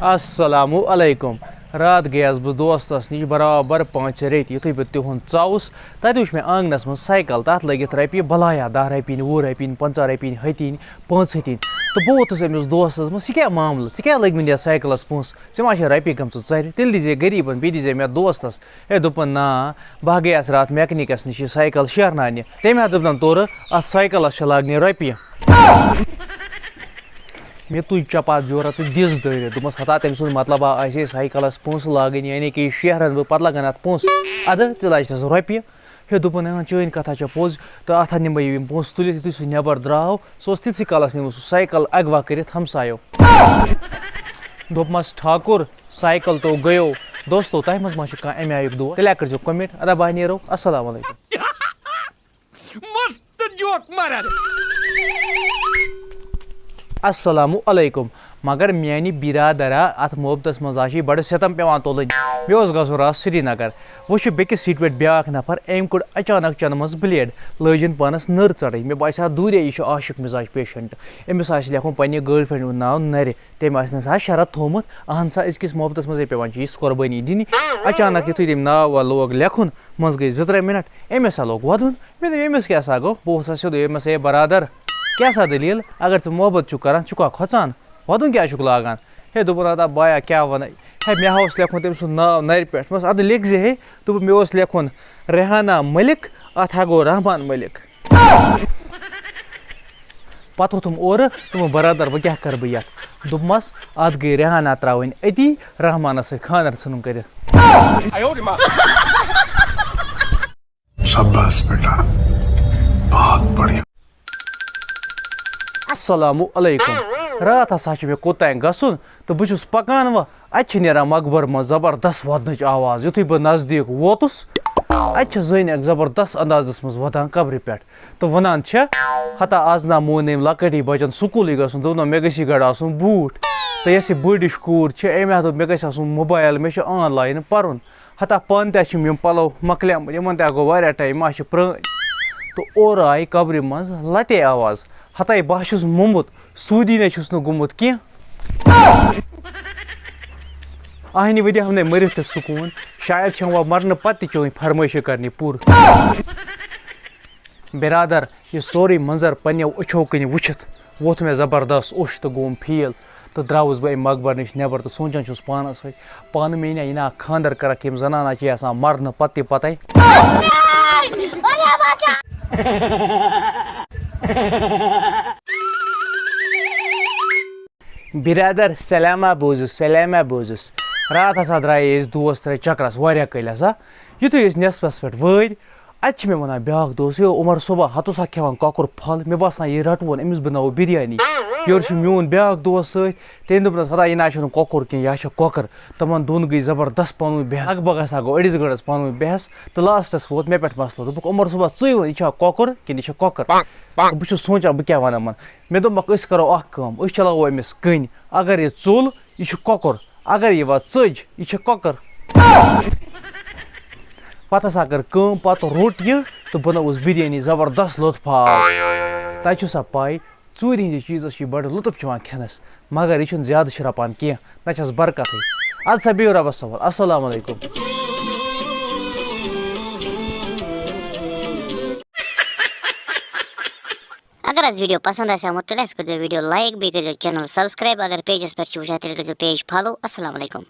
السلام علیکم رات گیس بہٕ دوستس نِش برابر 5 ریٚتۍ یُتھُے بہٕ تِہُنٛد ژاوُس تَتہِ وٕچھ مےٚ آنٛگنَس منٛز سایکل تَتھ لٔگِتھ رۄپیہِ بَلایا 10 رۄپیہِ 20 رۄپیہِ 50 رۄپیہِ ہتِنۍ 5 ہتِنۍ تہٕ بہٕ ووتُس أمِس دوستَس منٛز یہِ کیٛاہ معاملہٕ ژےٚ کیٛاہ لٔگۍمٕتۍ یَتھ سایکلَس پونٛسہٕ ژےٚ ما چھےٚ رۄپیہِ گٔمژٕ ژَرِ تیٚلہِ دیٖزے غریٖبَن بیٚیہِ دیٖزے مےٚ دوستَس ہے دوٚپُن نا بہٕ ہا گٔیَس راتھ میکنِکَس نِش یہِ سایکل شیرناونہِ تٔمۍ ہا دوٚپ تورٕ اَتھ سایکَلَس چھِ لاگنہِ رۄپیہِ مےٚ تُج چپات جورا تہٕ دِژ دٲرِتھ دوٚپمَس ہتا تٔمۍ سُنٛد مطلب آسہِ ہے سایکَلَس پونٛسہٕ لاگٕنۍ یعنی کہِ یہِ شیرَن بہٕ پَتہٕ لَگَن اَتھ پونٛسہٕ اَدٕ ژٕ لاجنَس رۄپیہِ ہے دوٚپُن چٲنۍ کَتھا چھےٚ پوٚز تہٕ اَتھ نِمہٕ بہٕ یِم پونٛسہٕ تُلِتھ یُتھُے سُہ نٮ۪بر درٛاو سُہ اوس تِتسٕے کالَس نِمُت سُہ سایکَل اغوا کٔرِتھ ہمسایو دوٚپمَس ٹھاکُر سایکل تو گٔیو دوستو تۄہہِ منٛز ما چھُ کانٛہہ اَمہِ آیُک دوست تیٚلہِ ہا کٔرۍزیو کوٚمٮ۪نٛٹ ادا بہٕ نیرو اَسلامُ علیکُم السلام علیکُم مگر میٛانہِ بِرادَرا اَتھ محبتَس منٛز آسہِ بَڑٕ سِتَم پٮ۪وان تُلٕنۍ مےٚ اوس گژھُن راتھ سرینگر وۄنۍ چھُ بیٚکِس سیٖٹہِ پٮ۪ٹھ بیٛاکھ نفر أمۍ کوٚڑ اچانک چَنٛدٕ منٛز بٕلیڈ لٲجِن پانَس نٔر ژَٹٕنۍ مےٚ باسیٛو دوٗرے یہِ چھُ عاشق مِزاج پیشَنٹ أمِس آسہِ لیکھُن پنٛنہِ گٔرل فرٛٮ۪نٛڈِ ہُنٛد ناو نَرِ تٔمۍ آسہِ نہٕ سا شرط تھوٚمُت اہن سا أزکِس محبتَس منٛزے پٮ۪وان چیٖز قۄربٲنی دِنہِ اچانک یُتھُے تٔمۍ ناو لوگ لیکھُن منٛز گٔے 2-3 مِنٹ أمۍ ہسا لوگ وَدُن مےٚ دوٚپ أمِس کیٛاہ سا گوٚو بہٕ اوسُس سیوٚدُے أمِس ہے برادر کیٛاہ سا دٔلیٖل اگر ژٕ محبت چھُکھ کران ژٕ چھُکھا کھۄژان وَدُن کیٛاہ چھُکھ لاگان ہے دوٚپُن ادا بایا کیٛاہ وَنَے ہے مےٚ اوس لیکھُن تٔمۍ سُنٛد ناو نَرِ پٮ۪ٹھ دوٚپمَس اَدٕ لیکھۍ زِ ہے دوٚپُن مےٚ اوس لیکھُن ریحانا مٔلِک اَتھ ہا گوٚو رحمان مٔلِک پَتہٕ ووٚتھُم اورٕ دوٚپُن برادر وۄنۍ کیٛاہ کَرٕ بہٕ یَتھ دوٚپمَس اَتھ گٔے ریحانا ترٛاوٕنۍ أتی رحمانَس سۭتۍ خانٛدر ژھٕنُن کٔرِتھ السلام علیکُم راتھ ہسا چھُ مےٚ کوٚتانۍ گژھُن تہٕ بہٕ چھُس پَکان وۄنۍ اَتہِ چھِ نیران مقبر منٛز زبردست وَدنٕچ آواز یُتھُے بہٕ نزدیٖک ووتُس اَتہِ چھِ زٔنۍ اَکھ زبردست اندازَس منٛز وَدان قبرِ پٮ۪ٹھ تہٕ وَنان چھےٚ ہتا آز نا مون أمۍ لۄکٕٹی بَچَن سکوٗلٕے گژھُن دوٚپنو مےٚ گژھِ گۄڈٕ آسُن بوٗٹھ تہٕ یۄس یہِ بٔڑ ہِش کوٗر چھِ أمۍ ہا دوٚپ مےٚ گژھِ آسُن موبایل مےٚ چھُ آنلاین پَرُن ہتا پانہٕ تہِ چھِم یِم پَلو مۄکلیمٕتۍ یِمن تہِ گوٚو واریاہ ٹایم یِم چھِ پرٛٲنۍ تہٕ اورٕ آیہِ قبرِ منٛز لَتے آواز ہَتاے بہٕ چھُس موٚمُت سوٗدی نَے چھُس نہٕ گوٚمُت کینٛہہ آہنہِ ؤدِ ہم نے مٔرِتھ تہِ سکوٗن شاید چھَم وۄنۍ مرنہٕ پَتہٕ تہِ چٲنۍ فرمٲیشہِ کَرنہِ پوٗرٕ بِرادر یہِ سورُے منظر پنٛنیو أچھو کِنۍ وٕچھِتھ ووٚتھ مےٚ زبردست اوٚش تہٕ گوٚوُم فیل تہٕ درٛاوُس بہٕ اَمہِ مقبر نِش نٮ۪بر تہٕ سونٛچان چھُس پانَس سۭتۍ پانہٕ میٛٲنیٛا یہِ نا خانٛدر کَرکھ یِم زنانہ چھِ آسان مرنہٕ پَتہٕ تہِ پَتَے بِرادر سلامہ بوٗزُس راتھ ہسا درٛایے أسۍ دوس 3 چکرس واریاہ کٲلۍ ہسا یُتھُے أسۍ نٮ۪صفَس پٮ۪ٹھ وٲتۍ اَتہِ چھِ مےٚ وَنان بیٛاکھ دوس ہے عمر صٲبا ہتُس ہا کھٮ۪وان کۄکُر پھل مےٚ باسان یہِ رَٹہون أمِس بناوو بِریانی یورٕ چھُ میون بیٛاکھ دوس سۭتۍ تٔمۍ دوٚپنَس ہتا یہِ نہ چھُنہٕ کۄکُر کینٛہہ یہِ ہا چھِ کۄکَر تِمن دۄن گٔے زبردست پانہٕ ؤنۍ بحث لگ بگ ہسا گوٚو أڑِس گٲنٛٹَس پانہٕ ؤنۍ بحث تہٕ لاسٹَس ووت مےٚ پٮ۪ٹھ مسلہٕ دوٚپُکھ عمر صٲبا ژٕے وَن یہِ چھا کۄکُر کِنہٕ یہِ چھِ کۄکَر بہٕ چھُس سونٛچان بہٕ کیٛاہ وَنہٕ یِمن مےٚ دوٚپمَکھ أسۍ کَرو اَکھ کٲم أسۍ چلاوو أمِس کٔنۍ اگر یہِ ژوٚل یہِ چھُ کۄکُر اگر یہِ وۄنۍ ژٔج یہِ چھِ کۄکَر پَتہٕ ہسا کٔر کٲم پَتہٕ روٚٹ یہِ تہٕ بنٲوٕس بِریانی زبردست لُطف آو تۄہہِ چھُ سا پاے ژوٗرِ ہِنٛدِس چیٖزَس چھُ بَڑٕ لُطف یِوان کھٮ۪نَس مگر یہِ چھُنہٕ زیادٕ شرٛپان کینٛہہ نہ چھَس برکتٕے اَدٕ سا بِہِو رۄبَس حوال السلام علیکُم اگر حظ ویڈیو پسند آسیو تیٚلہِ حظ کٔرۍزیو ویڈیو لایک بیٚیہِ کٔرۍزیو چینل سبسکرایب اگر پیجَس پٮ۪ٹھ چھِ وٕچھان تیٚلہِ کٔرۍزیو پیج فالو السلام علیکُم